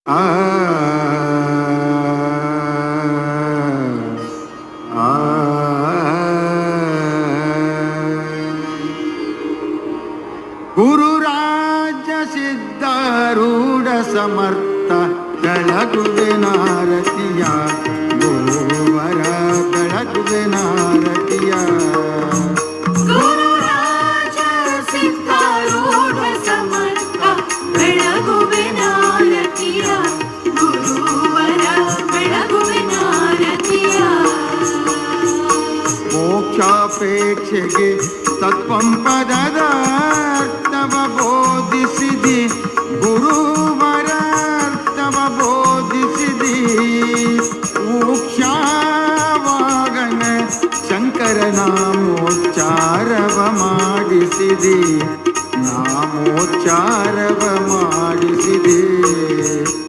ಆ ಆ ಗುರುರಾಜ ಸಿದ್ಧಾರೂಢ ಸಮರ್ಥ ಬೆಳಗುವೆ ನಾರತಿಯ ಗುರುವರ ಬೆಳಗುವೆ ನಾರತಿಯ ಗುರುರಾಜ ಸಿದ್ಧಾರೂಢ ಸಮರ್ಥ ಬೆಳಗುವೆ ನಾರತಿಯ ಗುರುವರ ಬೆಳಗುವೆ ನಾರತಿಯ ಮೋಕ್ಷಾಪೇಕ್ಷೆಗೆ ತತ್ವಂ ಪದ